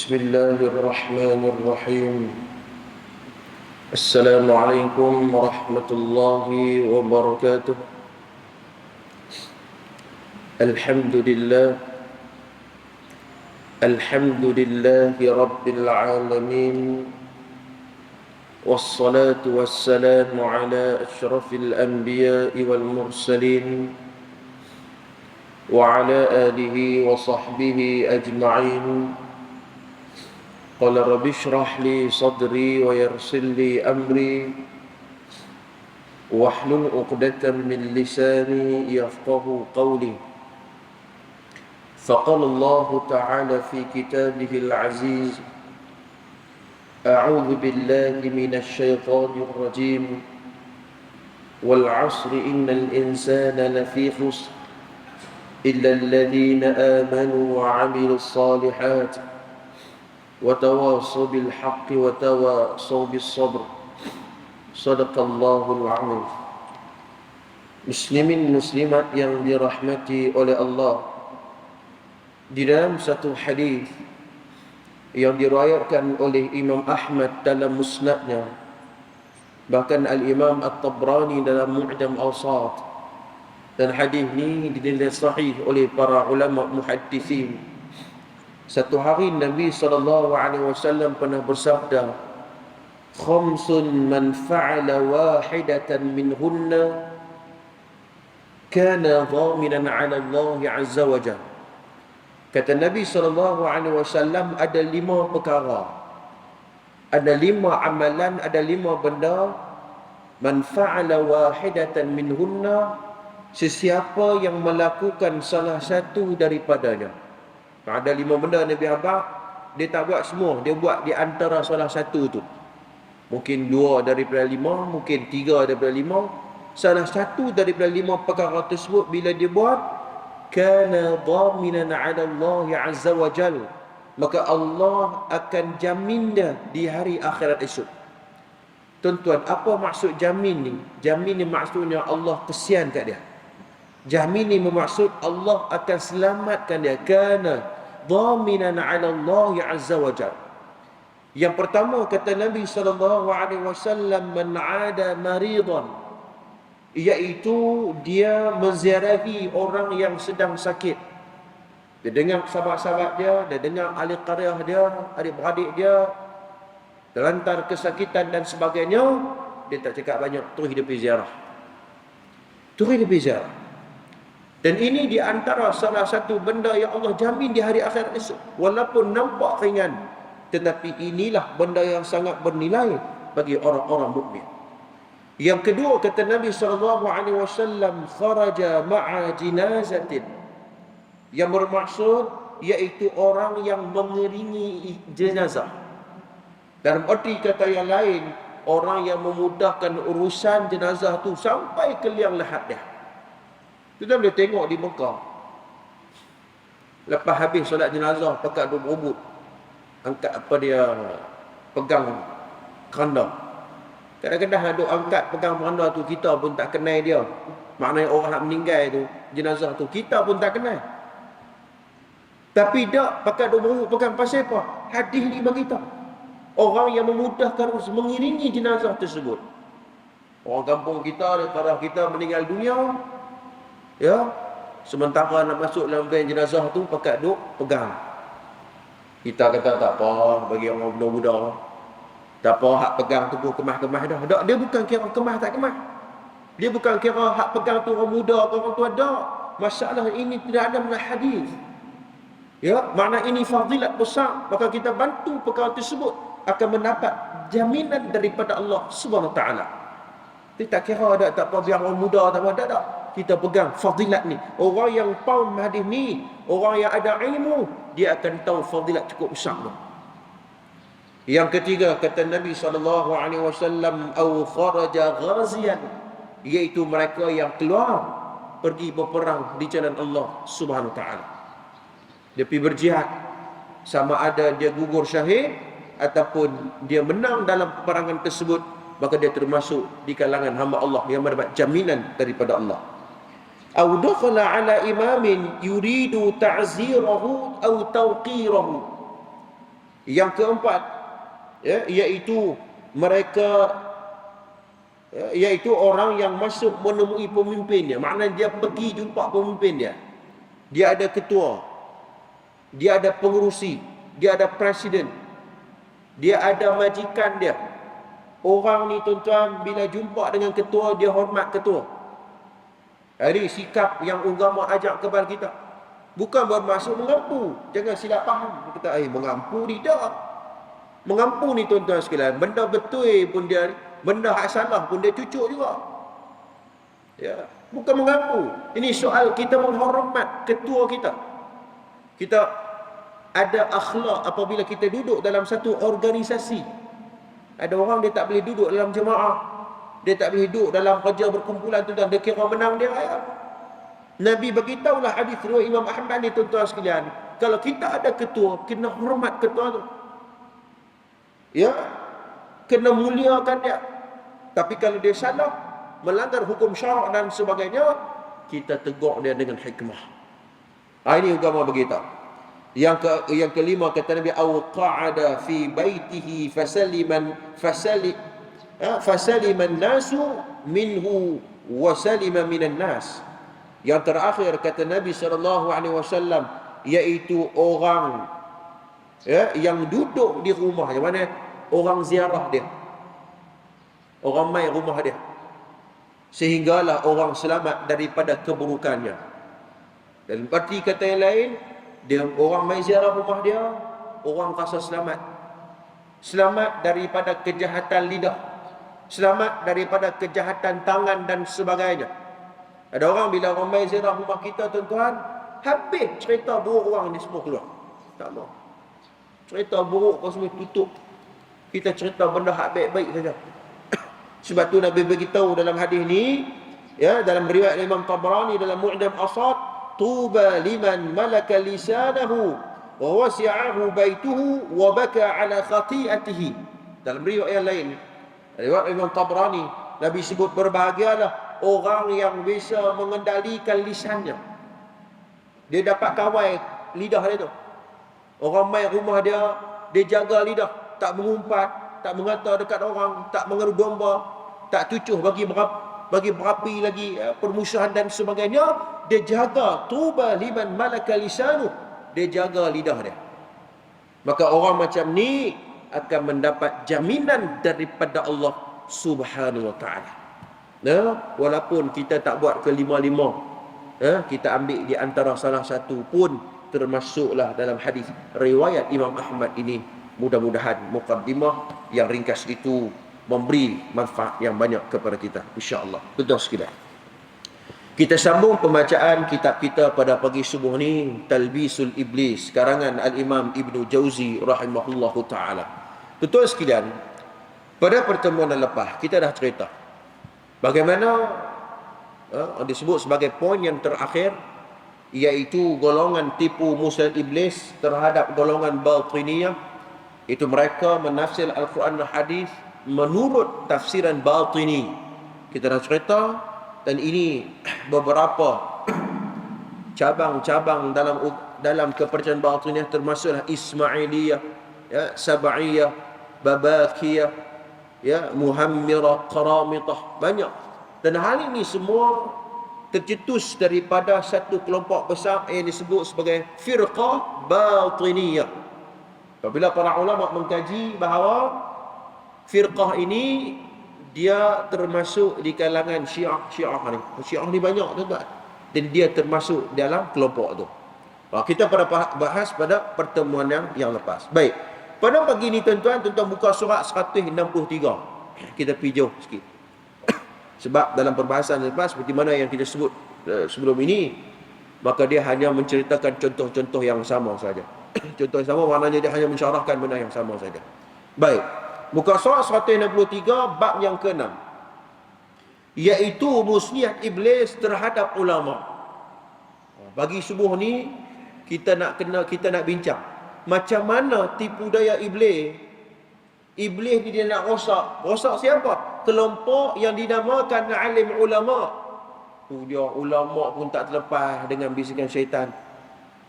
بسم الله الرحمن الرحيم. السلام عليكم ورحمة الله وبركاته. الحمد لله رب العالمين، والصلاة والسلام على أشرف الأنبياء والمرسلين وعلى آله وصحبه أجمعين. قال رب اشرح لي صدري ويسر لي أمري واحلل عقدة من لساني يفقه قولي. فقال الله تعالى في كتابه العزيز: أعوذ بالله من الشيطان الرجيم، والعصر إن الإنسان لفي خسر إلا الذين آمنوا وعملوا الصالحات وتواصوا بالحق وتواصوا بالصبر. صدق الله العظيم. Muslimin muslimat yang dirahmati oleh Allah, di dalam satu hadis yang diriwayatkan oleh Imam Ahmad dalam musnadnya, bahkan Al-Imam At-Tabrani dalam Mu'jam Awsat, dan hadis ini dinilai sahih oleh para ulama muhaddisin. Satu hari Nabi SAW pernah bersabda, khamsun man fa'ala wahidatan minhunna kana dhaminan 'ala Allah 'azza wa jalla. Kata Nabi SAW, ada 5 perkara, ada 5 amalan, ada 5 benda. Man fa'ala wahidatan minhunna, sesiapa yang melakukan salah satu daripadanya. Ada 5 benda Nabi abang, dia tak buat semua, dia buat di antara salah satu tu. Mungkin 2 daripada 5, mungkin 3 daripada 5. Salah satu daripada 5 perkara tersebut bila dia buat, kana dhaminan 'ala Allah 'azza wa jalla, maka Allah akan jamin dia di hari akhirat esok. Tuan-tuan, apa maksud jamin ni? Jamin ni maksudnya Allah kesian kat dia. Jamin ni bermaksud Allah akan selamatkan dia. Kana dhaminan 'ala Allah 'azza wa jalla. Yang pertama kata Nabi SAW, man 'ada maridan, iaitu dia menziarahi orang yang sedang sakit. Dia dengar sahabat-sahabat dia dengar ahli qaryah dia, adik-beradik dia terlantar kesakitan dan sebagainya. Dia tak cakap banyak, terus dia pergi ziarah. Terus dia pergi ziarah. Dan ini di antara salah satu benda yang Allah jamin di hari akhirat esok. Walaupun nampak ringan, tetapi inilah benda yang sangat bernilai bagi orang-orang mukmin. Yang kedua kata Nabi SAW, kharaja ma'a jinazatin, yang bermaksud iaitu orang yang mengiringi jenazah. Dalam arti kata yang lain, orang yang memudahkan urusan jenazah tu sampai ke liang lahat dia. Kita boleh tengok di Mekah, lepas habis solat jenazah, pakat berebut angkat apa dia, pegang keranda. Kadang-kadang duk angkat pegang keranda tu, kita pun tak kenal dia. Maknanya orang nak meninggal tu, jenazah tu, kita pun tak kenal. Tapi tak pakat duk berebut pegang pasal apa? Hadis ni bagi kita, orang yang memudahkan mengiringi jenazah tersebut. Orang kampung kita, daripada kita meninggal dunia, ya, sementara nak masuk dalam van jenazah tu, pakat duk pegang. Kita kata tak apa, bagi orang muda-muda, tak apa, hak pegang tu pun kemah-kemah dah. Tak, dia bukan kira kemah tak kemah. Dia bukan kira hak pegang tu orang muda atau orang tua, tak. Masalah ini tidak ada dalam hadis. Ya, makna ini fadilat besar, maka kita bantu perkara tersebut akan mendapat jaminan daripada Allah Subhanahu taala. Kita tak kira ada tak apa, biar orang muda tak apa, tak. Kita pegang fadilat ni. Orang yang faham hadis ni, orang yang ada ilmu, dia akan tahu fadilat cukup besar tu. Yang ketiga kata Nabi SAW, au kharaja ghaziyan, iaitu mereka yang keluar pergi berperang di jalan Allah Subhanahu taala. Dia pergi berjihad, sama ada dia gugur syahid ataupun dia menang dalam peperangan tersebut, maka dia termasuk di kalangan hamba Allah yang mendapat jaminan daripada Allah. Au dakhala ala imamin yuridu ta'zirahu au tawqirahu, Yang keempat, ya, iaitu mereka, ya, iaitu orang yang masuk menemui pemimpinnya. Maknanya dia pergi jumpa pemimpin dia. Dia ada ketua, dia ada pengerusi, dia ada presiden, dia ada majikan dia. Orang ni tuan-tuan, bila jumpa dengan ketua, dia hormat ketua. Ini sikap yang agama ajak kepada kita. Bukan bermaksud mengampu. Jangan silap faham. Kita mengampu tidak. Mengampu ni tuan-tuan sekalian, benda betul pun dia, benda hak salah pun dia cucuk juga. Ya, bukan mengampu. Ini soal kita menghormat ketua kita. Kita ada akhlak apabila kita duduk dalam satu organisasi. Ada orang dia tak boleh duduk dalam jemaah, dia tak boleh duduk dalam kerja berkumpulan tuan-tuan, dia kira menang dia. Nabi beritahulah hadis riwayat Imam Ahmad ni tuan-tuan sekalian, kalau kita ada ketua, kena hormat ketua tu. Ya, kena muliakan dia. Tapi kalau dia salah, melanggar hukum syarak dan sebagainya, kita tegur dia dengan hikmah. Ini agama beritahu. Yang kelima kata Nabi, au qa'ada fi baitihi fasaliman nasu minhu wa salima minan nas. Yang terakhir kata Nabi SAW, iaitu orang, ya, yang duduk di rumah, yang mana orang ziarah dia, orang mai rumah dia, sehinggalah orang selamat daripada keburukannya. Dan berarti kata yang lain, dia orang mai ziarah rumah dia, orang rasa selamat. Selamat daripada kejahatan lidah, selamat daripada kejahatan tangan dan sebagainya. Ada orang bila orang mai ziarah rumah kita tuan-tuan, habis cerita buruk orang ni semua keluar. Tak mau. Cerita buruk kau semua tutup. Kita cerita benda hak baik-baik saja. Sebab tu Nabi beritahu dalam hadis ni, ya, dalam riwayat Imam Tabrani dalam Mu'jam Asad, tuba liman malaka lisanahu wa wasi'ahu baituhu wa baka ala khati'atihi. Dalam riwayat yang lain, riwayat Imam Tabrani, Nabi sebut berbahagialah orang yang bisa mengendalikan lisannya. Dia dapat kawal lidah dia tu. Orang mai rumah dia, dia jaga lidah, tak mengumpat, tak mengata dekat orang, tak mengeru domba, tak tucuh bagi berapi lagi permusuhan dan sebagainya. Dia jaga, tuba liman malaka lisanu, dia jaga lidah dia. Maka orang macam ni akan mendapat jaminan daripada Allah Subhanahu wa taala. Walaupun kita tak buat kelima-lima, kita ambil di antara salah satu pun, termasuklah dalam hadis riwayat Imam Ahmad ini. Mudah-mudahan mukaddimah yang ringkas itu memberi manfaat yang banyak kepada kita, insya-Allah. Betul sekalian. Kita sambung pembacaan kitab kita pada pagi subuh ni, Talbisul Iblis, karangan Al-Imam Ibnu Jauzi rahimahullahu taala. Betul sekalian, pada pertemuan yang lepas kita dah cerita bagaimana disebut sebagai poin yang terakhir, iaitu golongan tipu muslihat iblis terhadap golongan batiniyah. Itu mereka menafsir Al-Quran dan Hadis menurut tafsiran batini. Kita dah cerita, dan ini beberapa cabang-cabang dalam kepercayaan batiniyah, termasuklah Ismailiyah, ya, Sab'iyah, Babakiyah, ya, Muhammirah, Qaramitah, banyak. Dan hal ini semua tercetus daripada satu kelompok besar yang disebut sebagai firqah batiniyah. Apabila para ulama mengkaji bahawa firqah ini dia termasuk di kalangan Syiah ni. Syiah ni banyak tuan-tuan, dan dia termasuk dalam kelompok tu. Kita pada bahas pada pertemuan yang lepas. Baik. Pada pagi ni tuan-tuan buka surat 163. Kita pergi jauh sikit. Sebab dalam perbahasan lepas, seperti mana yang kita sebut sebelum ini, maka dia hanya menceritakan contoh-contoh yang sama saja. Contoh yang sama maknanya dia hanya mensyarahkan benda yang sama saja. Baik. Muka surat 163, bab yang ke-6, iaitu muslihat iblis terhadap ulama. Bagi subuh ni kita nak bincang macam mana tipu daya iblis. Iblis ni dia nak rosak. Rosak siapa? Kelompok yang dinamakan alim ulama. Dia ulama pun tak terlepas dengan bisikan syaitan.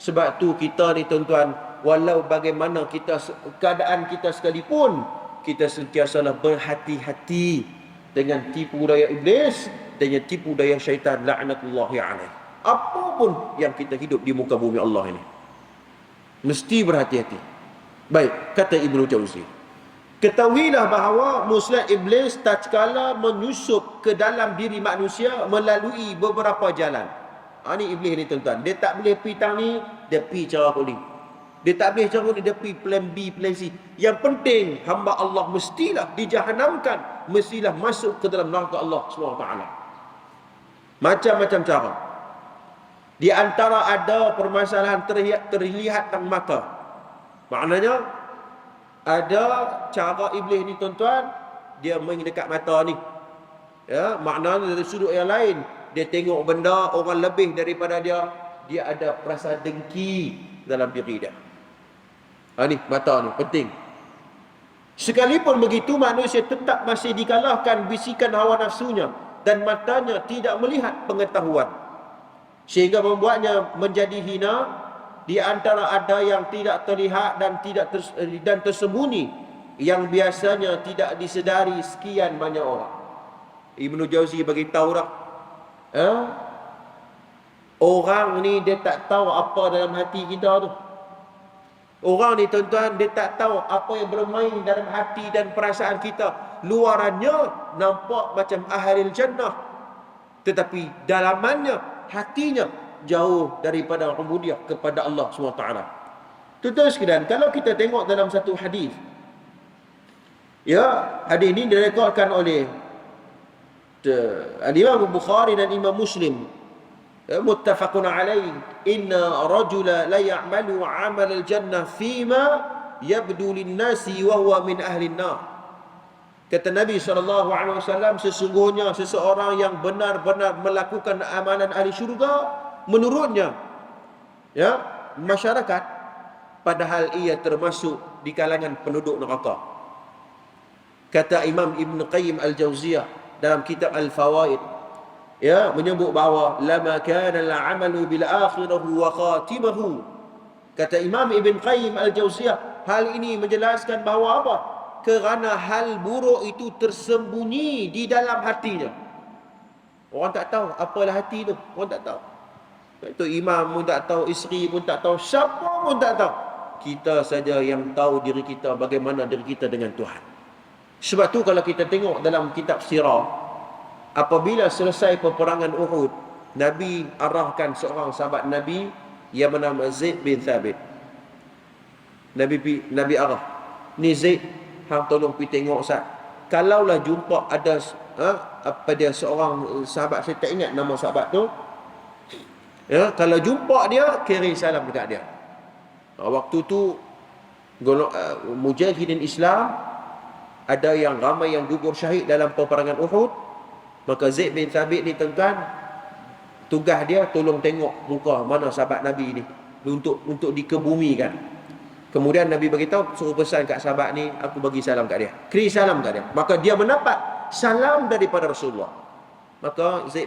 Sebab tu kita ni tuan-tuan, walau bagaimana keadaan kita sekalipun, kita sentiasalah berhati-hati dengan tipu daya iblis, dengan tipu daya syaitan laknatullahi alaih. Apapun yang kita hidup di muka bumi Allah ini, mesti berhati-hati. Baik, kata Ibnu Jauzi, ketahuilah bahawa muslihat iblis tatkala menyusup ke dalam diri manusia melalui beberapa jalan. Ni iblis ni tuan-tuan, dia tak boleh pergi tang ni, dia pergi cara kau ni. Dia tak boleh cara ni, dia pergi plan B, plan C. Yang penting hamba Allah mestilah dijahanamkan, mestilah masuk ke dalam neraka Allah SWT. Macam-macam cara. Di antara ada permasalahan terlihat tang mata. Maknanya ada cara iblis ni tuan-tuan, dia main dekat mata ni. Ya, maknanya dari sudut yang lain, dia tengok benda orang lebih daripada dia, dia ada perasaan dengki dalam diri dia. Ni mata ni penting. Sekalipun begitu, manusia tetap masih dikalahkan bisikan hawa nafsunya dan matanya tidak melihat pengetahuan, sehingga membuatnya menjadi hina. Di antara ada yang tidak terlihat dan tersembunyi, yang biasanya tidak disedari sekian banyak orang. Ibnu Jauzi bagi tahu dah, orang ni dia tak tahu apa dalam hati kita tu. Orang ni tuan-tuan, dia tak tahu apa yang bermain dalam hati dan perasaan kita. Luarannya nampak macam ahlul jannah, tetapi dalamannya, hatinya jauh daripada ubudiyah kepada Allah SWT. Tuan-tuan sekalian, kalau kita tengok dalam satu hadis, ya, hadis ini direkodkan oleh Imam Bukhari dan Imam Muslim, muttafaqun alaih, inna rajula la ya'malu 'amal al-jannah fima yabdu lin-nasi wa huwa min ahli an-nar. Kata Nabi SAW, sesungguhnya seseorang yang benar-benar melakukan amalan ahli syurga menurutnya, ya, masyarakat, padahal ia termasuk di kalangan penduduk neraka. Kata Imam Ibn Qayyim Al-Jauziyah dalam kitab Al-Fawaid, ya, menyebut bahawa lama kana al-amalu bil akhirah wa khatimahu. Kata Imam Ibn Qayyim Al-Jauziyah, hal ini menjelaskan bahawa apa? Kerana hal buruk itu tersembunyi di dalam hatinya. Orang tak tahu apalah hati tu, orang tak tahu. Itu imam pun tak tahu, isteri pun tak tahu, siapa pun tak tahu. Kita saja yang tahu diri kita, bagaimana diri kita dengan Tuhan. Sebab tu kalau kita tengok dalam kitab sirah, apabila selesai peperangan Uhud, Nabi arahkan seorang sahabat Nabi yang bernama Zaid bin Thabit. Nabi arah, ni Zaid, hang tolong pergi tengok Ustaz. Kalaulah jumpa ada apa dia seorang sahabat, saya tak ingat nama sahabat tu, ya, kalau jumpa dia, kirim salam dekat dia. Waktu tu mujahidin Islam ada yang ramai yang gugur syahid dalam peperangan Uhud. Maka Zaid bin Thabit ni tuan-tuan, tugas dia tolong tengok muka mana sahabat Nabi ni untuk dikebumikan. Kemudian Nabi beritahu, suruh pesan kat sahabat ni, aku bagi salam kat dia, kirim salam kat dia. Maka dia mendapat salam daripada Rasulullah. Maka Zaid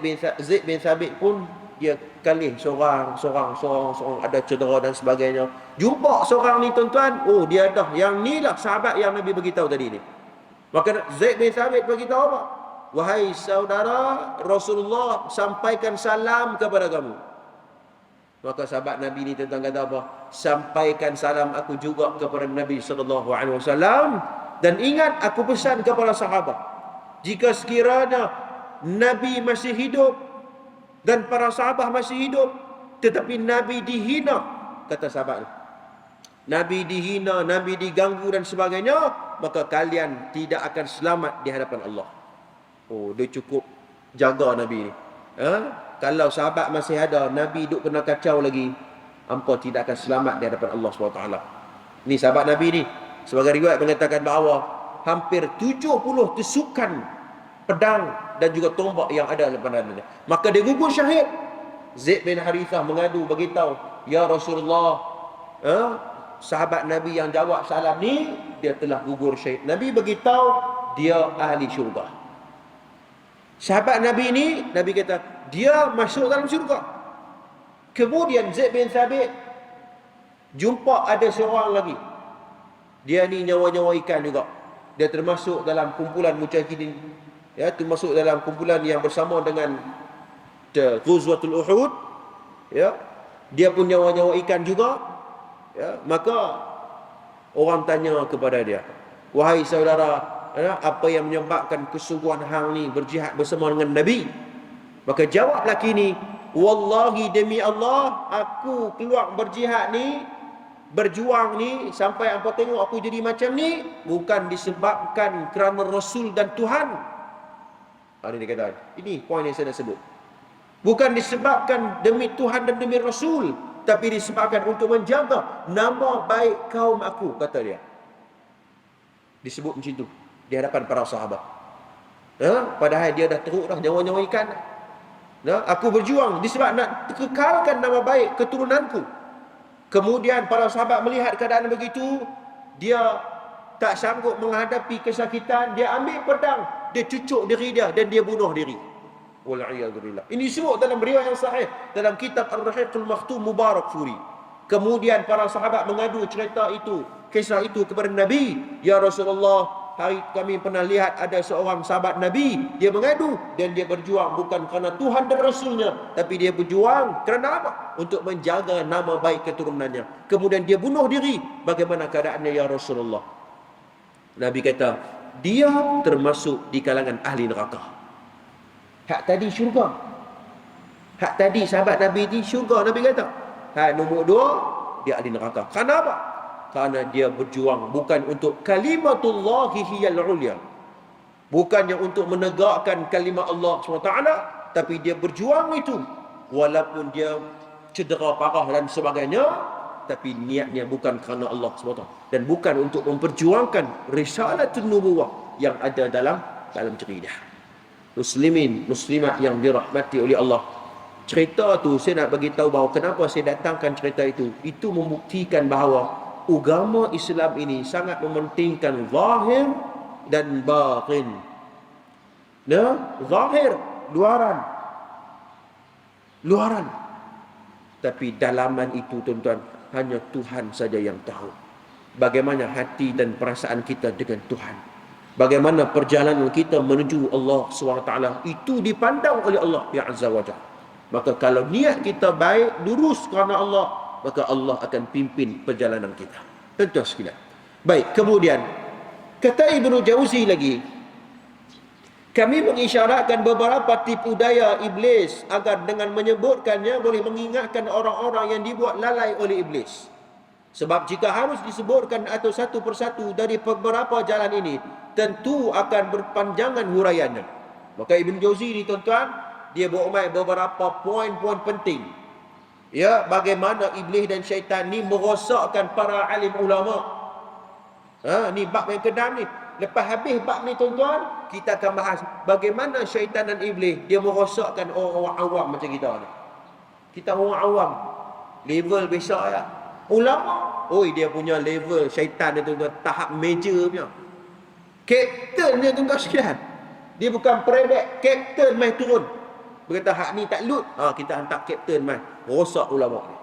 bin Thabit pun dia kalih seorang ada cedera dan sebagainya. Jumpa seorang ni tuan-tuan, oh dia dah, yang ni lah sahabat yang Nabi beritahu tadi ni. Maka Zaid bin Thabit beritahu apa? Wahai saudara, Rasulullah sampaikan salam kepada kamu. Maka sahabat Nabi ni tuan-tuan kata apa? Sampaikan salam aku juga kepada Nabi SAW, dan ingat aku pesan kepada sahabat, jika sekiranya Nabi masih hidup dan para sahabat masih hidup, tetapi Nabi dihina, kata sahabat, Nabi dihina, Nabi diganggu dan sebagainya, maka kalian tidak akan selamat di hadapan Allah. Oh, dia cukup jaga Nabi ni. Kalau sahabat masih ada, Nabi duk kena kacau lagi, hampa tidak akan selamat di hadapan Allah SWT. Ni sahabat Nabi ni, sebagai riwayat mengatakan bahawa hampir 70 tusukan pedang dan juga tombak yang ada depan dia. Maka dia gugur syahid. Zaid bin Harithah mengadu, beritahu, ya Rasulullah, sahabat Nabi yang jawab salam ni, dia telah gugur syahid. Nabi beritahu dia ahli syurga. Sahabat Nabi ni, Nabi kata dia masuk dalam syurga. Kemudian Zaid bin Thabit Jumpa ada seorang lagi, dia ni nyawa-nyawa ikan juga. Dia termasuk dalam kumpulan mujahidin, ya, termasuk dalam kumpulan yang bersama dengan Ghazwatul Uhud, ya. Dia pun nyawa-nyawa ikan juga, ya. Maka orang tanya kepada dia, wahai saudara, ya, apa yang menyebabkan kesungguhan hang ni berjihad bersama dengan Nabi? Maka jawab lelaki ni, wallahi demi Allah, aku keluar berjihad ni, berjuang ni, sampai hampa tengok aku jadi macam ni, bukan disebabkan kerana Rasul dan Tuhan. Ini dia kata, ini poin yang saya dah sebut. Bukan disebabkan demi Tuhan dan demi Rasul, tapi disebabkan untuk menjaga nama baik kaum aku, kata dia. Disebut macam tu di hadapan para sahabat. Padahal dia dah teruk dah, nyawa-nyawa ikan. Aku berjuang disebab nak kekalkan nama baik keturunanku. Kemudian para sahabat melihat keadaan begitu, dia tak sanggup menghadapi kesakitan, dia ambil pedang, dia cucuk diri dia dan dia bunuh diri. Wal'iyadzubillah. Ini disebut dalam riwayat yang sahih dalam kitab Ar-Rahiqul Makhtum Mubarak Furi. Kemudian para sahabat mengadu cerita itu, kisah itu kepada Nabi. Ya Rasulullah, hari kami pernah lihat ada seorang sahabat Nabi, dia mengadu dan dia berjuang bukan kerana Tuhan dan Rasulnya, tapi dia berjuang kerana apa? Untuk menjaga nama baik keturunannya. Kemudian dia bunuh diri. Bagaimana keadaannya ya Rasulullah? Nabi kata, dia termasuk di kalangan ahli neraka. Hak tadi syurga. Hak tadi sahabat Nabi ni syurga, Nabi kata. Nombor 2, dia ahli neraka. Kenapa? Karena dia berjuang bukan untuk kalimatullahi hiyal ulya, bukannya untuk menegakkan kalimat Allah SWT, tapi dia berjuang itu walaupun dia cedera parah dan sebagainya, tapi niatnya bukan kerana Allah SWT dan bukan untuk memperjuangkan risalatun nubuwah yang ada dalam cerita. Muslimin, muslimat yang dirahmati oleh Allah, cerita tu saya nak bagi tahu bahawa kenapa saya datangkan cerita itu. Itu membuktikan bahawa agama Islam ini sangat mementingkan zahir dan batin. Zahir, luaran. Tapi dalaman itu, tuan-tuan, hanya Tuhan saja yang tahu. Bagaimana hati dan perasaan kita dengan Tuhan. Bagaimana perjalanan kita menuju Allah SWT, itu dipandang oleh Allah ya Azza wa Jalla. Maka kalau niat kita baik, lurus kerana Allah, maka Allah akan pimpin perjalanan kita. Tentu sekalian. Baik, kemudian kata Ibnu Jauzi lagi, kami mengisyaratkan beberapa tipu daya iblis agar dengan menyebutkannya boleh mengingatkan orang-orang yang dibuat lalai oleh iblis. Sebab jika harus disebutkan atau satu persatu dari beberapa jalan ini, tentu akan berpanjangan huraiannya. Maka Ibn Jauzi ni, tuan-tuan, dia berumai beberapa poin-poin penting. Ya, bagaimana iblis dan syaitan ni merosakkan para alim ulama. Ni bab yang kedam ni. Lepas habis bab ni, tuan-tuan, kita akan bahas bagaimana syaitan dan iblis dia merosakkan orang-orang awam macam kita ni. Kita orang awam, level besar ya. Ulama, dia punya level syaitan dia, tuan-tuan, tahap major punya. Kapten dia, tuan-tuan sekalian. Dia bukan private, kapten mai turun. Berkata hak ni tak lut, kita hantar kapten mai. Rosak ulama ni.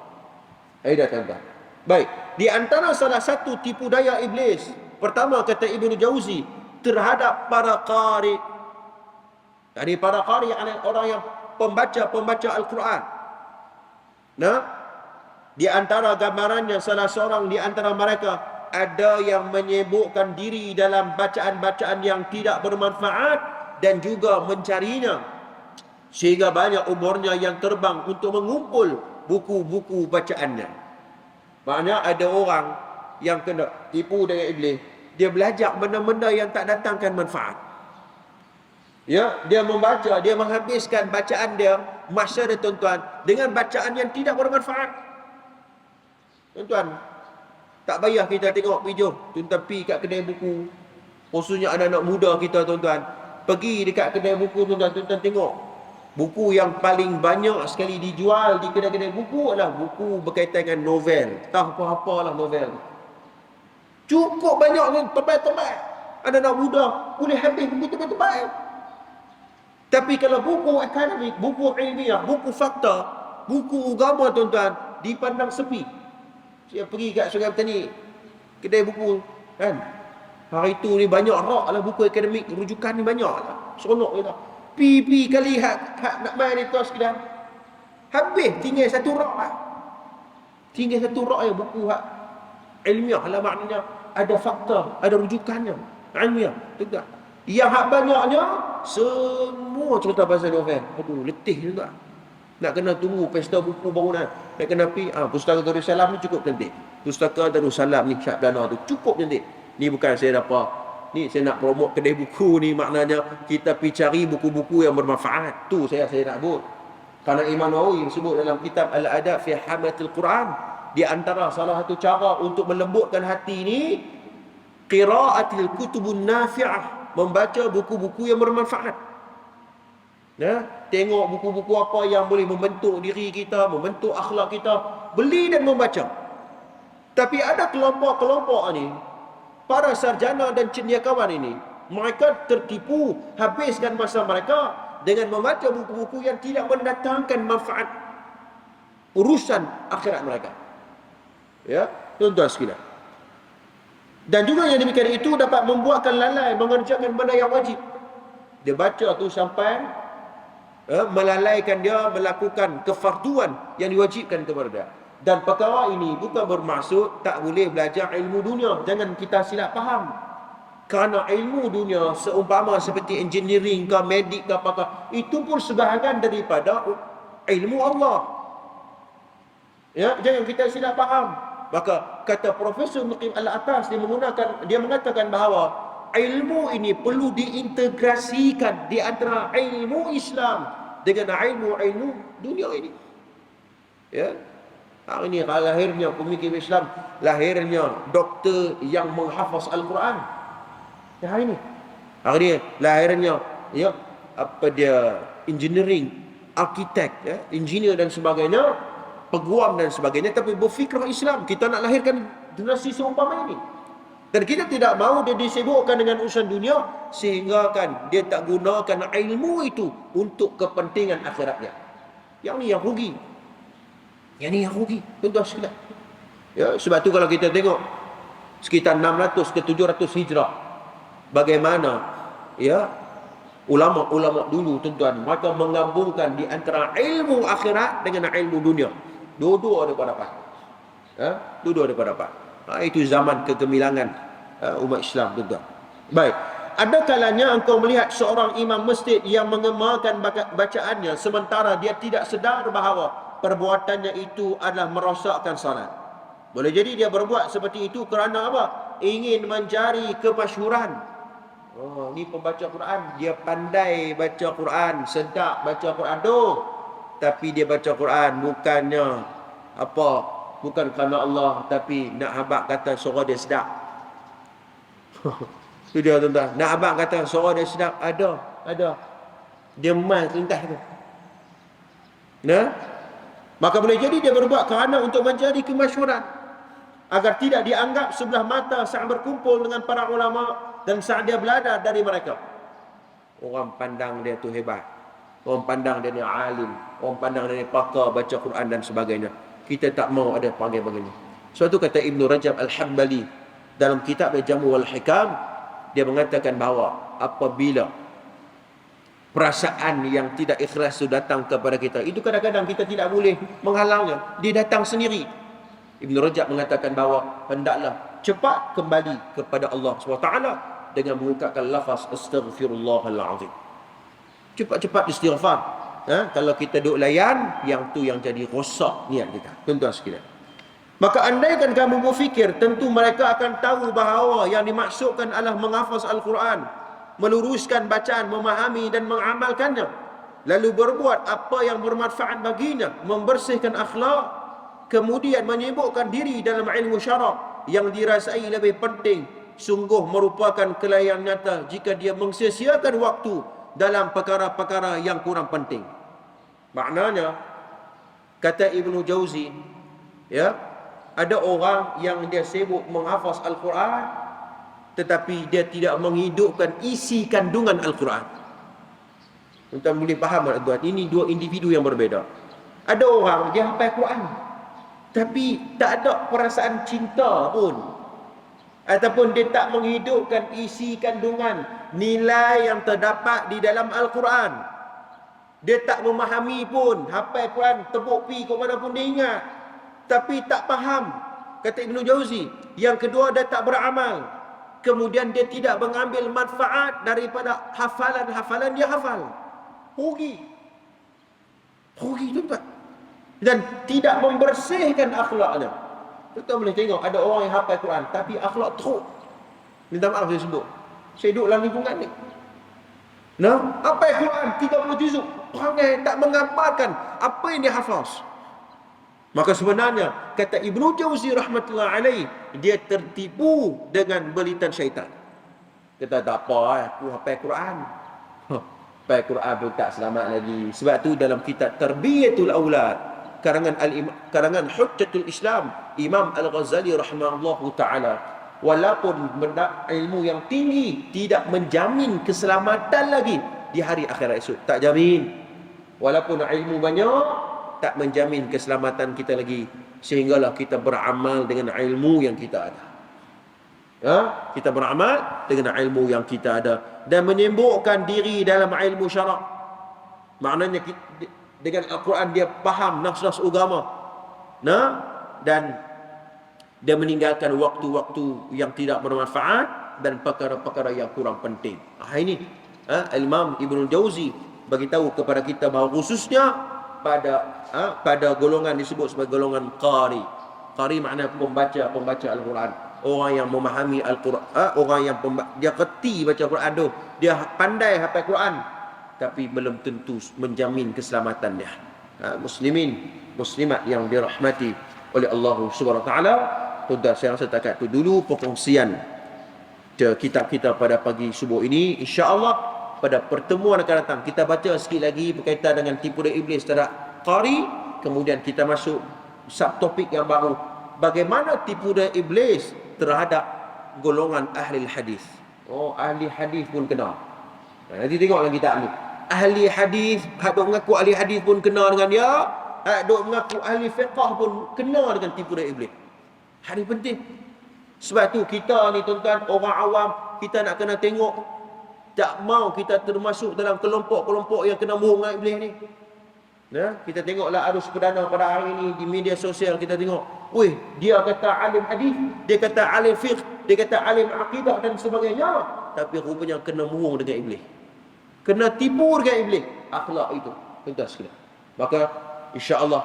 Dah, tuan-tuan. Baik, di antara salah satu tipu daya iblis, pertama kata Ibnu Jauzi, terhadap para qari. Jadi para qari adalah orang yang pembaca Al-Quran. Di antara gambarannya, salah seorang di antara mereka ada yang menyibukkan diri dalam bacaan-bacaan yang tidak bermanfaat dan juga mencarinya, sehingga banyak umurnya yang terbang untuk mengumpul buku-buku bacaannya. Maknanya ada orang yang kena tipu dengan iblis, dia belajar benda-benda yang tak datangkan manfaat. Ya, dia membaca, dia menghabiskan bacaan dia, masa dia, tuan-tuan, dengan bacaan yang tidak bermanfaat. Tuan-tuan, tak payah kita tengok video, tuan-tuan pergi kat kedai buku, khususnya anak-anak muda kita, tuan-tuan, pergi dekat kedai buku, tuan-tuan, tengok buku yang paling banyak sekali dijual di kedai-kedai buku adalah buku berkaitan dengan novel. Tak apa-apalah novel, cukup banyak, tebal-tebal. Anak-anak muda boleh habis buku tebal-tebal. Tapi kalau buku akademik, buku ilmiah, buku fakta, buku agama, tuan-tuan, dipandang sepi. Saya pergi kat Sungai Petani, kedai buku kan. Hari tu ni banyak rak lah buku akademik, rujukan ni banyak lah. Seronok kita. Pi kali hak nak main ni tuas kedai. Habis tinggal satu rak lah. Tinggal satu rak ya buku hak ilmiah lah, maknanya ada fakta, ada rujukannya. Ilmiah, tegak. Yang hak banyaknya semua cerita pasal novel. Aduh, letih juga. Nak kena tunggu pesta buku bangunan. Nak kena pergi Pustaka Darussalam ni cukup cantik. Pustaka Darussalam ni Syah Dana tu cukup cantik. Ni bukan saya dapat. Ni saya nak promote kedai buku ni, maknanya kita pergi cari buku-buku yang bermanfaat. Tu saya nak buat. Karena Imam Nawawi sebut dalam kitab Al-Adab fi Hamatil Quran, di antara salah satu cara untuk melembutkan hati ni qiraatil kutubun nafi'ah, membaca buku-buku yang bermanfaat. Ya, tengok buku-buku apa yang boleh membentuk diri kita, membentuk akhlak kita, beli dan membaca. Tapi ada kelompok-kelompok ni, para sarjana dan cendekiawan ini, mereka tertipu, habiskan masa mereka dengan membaca buku-buku yang tidak mendatangkan manfaat urusan akhirat mereka. Ya, tuan-tuan sekalian. Dan juga yang demikian itu dapat membuatkan lalai mengerjakan benda yang wajib. Dia baca tu sampai melalaikan dia melakukan kefarduan yang diwajibkan kepada dia. Dan perkara ini bukan bermaksud tak boleh belajar ilmu dunia. Jangan kita silap faham. Kerana ilmu dunia seumpama seperti engineering ke, medik ke, apakah, itu pun sebahagian daripada ilmu Allah. Ya, jangan kita silap faham. Maka kata Profesor Muqim Al-Atas, dia mengatakan bahawa ilmu ini perlu diintegrasikan di antara ilmu Islam dengan ilmu dunia ini. Ya. Hari ini lahirnya pemikir Islam, lahirnya doktor yang menghafaz Al-Quran. Ya, hari ini. Hari ini lahirnya engineering, arkitek, ya, engineer dan sebagainya, peguam dan sebagainya, tapi berfikrah Islam. Kita nak lahirkan generasi seumpama ini. Dan kita tidak mahu dia disibukkan dengan urusan dunia, sehingga kan dia tak gunakan ilmu itu untuk kepentingan akhiratnya. Yang ni yang rugi. Yang ni yang rugi, tuan-tuan sekalian. Ya, sebab tu kalau kita tengok sekitar 600 ke 700 Hijrah, bagaimana ya ulama-ulama dulu, tuan-tuan, mereka menggabungkan di antara ilmu akhirat dengan ilmu dunia. Dua-dua mereka dapat. Ya, dua-dua mereka dapat. Itu zaman kegemilangan umat Islam, tuan-tuan. Baik, ada kalanya engkau melihat seorang imam masjid yang mengemalkan bacaannya sementara dia tidak sedar bahawa perbuatannya itu adalah merosakkan salat. Boleh jadi dia berbuat seperti itu kerana apa? Ingin mencari kemasyhuran. Oh, ni pembaca Quran, dia pandai baca Quran, sedap baca Quran tu. Tapi dia baca Quran bukannya apa? Bukan kerana Allah, tapi nak habaq kata suara dia sedap. Itu dia, tuan-tuan. Nak habaq kata suara dia sedap, ada. Dia main terlintas tu. Nah, maka boleh jadi dia berbuat kerana untuk mencari kemasyhuran, agar tidak dianggap sebelah mata saat berkumpul dengan para ulama dan saat dia belajar dari mereka. Orang pandang dia tu hebat, orang pandang dia ni alim, orang pandang dia ni pakar baca Quran dan sebagainya. Kita tak mau ada panggil begini. Suatu kata Ibn Rajab Al-Hambali dalam kitab Jamu wal Hikam, dia mengatakan bahawa apabila perasaan yang tidak ikhlas itu datang kepada kita, itu kadang-kadang kita tidak boleh menghalangnya, dia datang sendiri. Ibn Rajab mengatakan bahawa hendaklah cepat kembali kepada Allah SWT dengan mengucapkan lafaz astaghfirullahalazim. Cepat-cepat istighfar. Kalau kita duk layan, yang tu yang jadi rosak niat kita, tuan-tuan sekalian. Maka andaikan kamu berfikir, tentu mereka akan tahu bahawa yang dimaksudkan adalah menghafaz Al-Quran, meluruskan bacaan, memahami dan mengamalkannya, lalu berbuat apa yang bermanfaat baginya, membersihkan akhlak, kemudian menyibukkan diri dalam ilmu syarak yang dirasai lebih penting, sungguh merupakan kelainan nyata jika dia mensia-siakan waktu dalam perkara-perkara yang kurang penting. Maknanya, kata Ibnu Jauzi, ya, ada orang yang dia sibuk menghafaz Al-Quran, tetapi dia tidak menghidupkan isi kandungan Al-Quran. Tuan boleh faham, tuan, ini dua individu yang berbeza. Ada orang dia hafal Quran, tapi tak ada perasaan cinta pun, ataupun dia tak menghidupkan isi kandungan nilai yang terdapat di dalam Al-Quran. Dia tak memahami pun, hafal Quran tebuk pi ke mana pun dia ingat, tapi tak faham, kata Ibnu Jauzi. Yang kedua, dia tak beramal, kemudian dia tidak mengambil manfaat daripada hafalan-hafalan dia hafal. Rugi tuan-tuan. Dan tidak membersihkan akhlaknya. Kita boleh tengok ada orang yang hafal Quran tapi akhlak teruk. Minta maaf saya sebut, saya duduk dalam lingkungan ni. Nah, apa yang Quran 30 juzuk, perangai tak mengamalkan apa yang dia hafaz. Maka sebenarnya kata Ibnu Jauzi rahmatullah alaih, dia tertipu dengan belitan syaitan. Kata tak apa, aku hafal Quran. Hafal Quran pun tak selamat lagi. Sebab tu dalam kitab Tarbiyatul Aulad karangan Hujjatul Islam, Imam Al-Ghazali rahimahullahu taala, walaupun ilmu yang tinggi tidak menjamin keselamatan lagi di hari akhirat esok. Tak jamin. Walaupun ilmu banyak, tak menjamin keselamatan kita lagi. Sehinggalah kita beramal dengan ilmu yang kita ada. Kita beramal dengan ilmu yang kita ada dan menyembuhkan diri dalam ilmu syarak. Maknanya dengan Al-Quran dia faham nas-nas agama. Dan dia meninggalkan waktu-waktu yang tidak bermanfaat dan perkara-perkara yang kurang penting. Ini Imam Ibnu Jauzi bagi tahu kepada kita bahawa khususnya pada golongan disebut sebagai golongan qari. Qari makna pembaca Al-Quran. Orang yang memahami Al-Quran, orang yang dia kerti baca Quran tu, dia pandai hafal Quran, tapi belum tentu menjamin keselamatan dia. Muslimin, muslimat yang dirahmati oleh Allah Subhanahu Wa Taala. Tuan-tuan, saya rasa takat tu dulu perkongsian kitab kita pada pagi subuh ini. InsyaAllah pada pertemuan akan datang kita baca sikit lagi berkaitan dengan tipu daya iblis terhadap qari. Kemudian kita masuk subtopik yang baru, bagaimana tipu daya iblis terhadap golongan ahli hadis. Ahli hadis pun kena. Nanti tengok lagi kitab ni. Ahli hadis, hak dok mengaku ahli hadis pun kena dengan dia. Hak dok mengaku ahli fiqh pun kena dengan tipu daya iblis. Hari penting. Sebab tu kita ni tuan-tuan, orang awam, kita nak kena tengok, tak mau kita termasuk dalam kelompok-kelompok yang kena bohong dengan iblis ni. Kita tengoklah arus perdana pada hari ini di media sosial. Kita tengok, dia kata alim hadis, dia kata alim fiqh, dia kata alim akidah dan sebagainya, tapi rupanya kena bohong dengan iblis, kena tipu dengan iblis. Akhlak itu tuan-tuan sekalian. Maka insya-Allah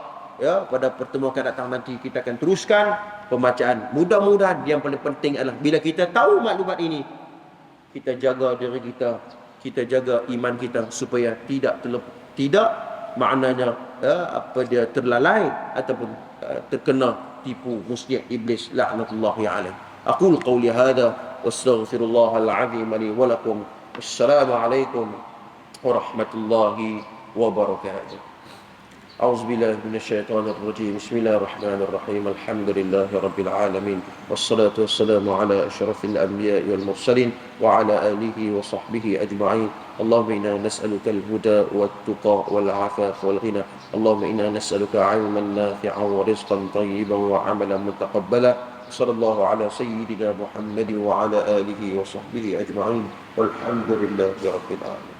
pada pertemuan akan datang nanti kita akan teruskan pembacaan. Mudah-mudahan yang paling penting adalah bila kita tahu maklumat ini, kita jaga diri kita, kita jaga iman kita supaya tidak maknanya dia terlalai ataupun terkena tipu musyiat iblis laknatullahi alaih. Aqul qawli hadha wastaghfirullahal azim li wa lakum. Wassalamualaikum warahmatullahi wabarakatuh. أعوذ بالله من الشيطان الرجيم. بسم الله الرحمن الرحيم. الحمد لله رب العالمين، والصلاة والسلام على أشرف الأنبياء والمرسلين وعلى آله وصحبه أجمعين. اللهم إنا نسألك الهدى والتقى والعفاف والغنى. اللهم إنا نسألك علما نافعا ورزقا طيبا وعملا متقبلا. صلى الله على سيدنا محمد وعلى آله وصحبه أجمعين، والحمد لله رب العالمين.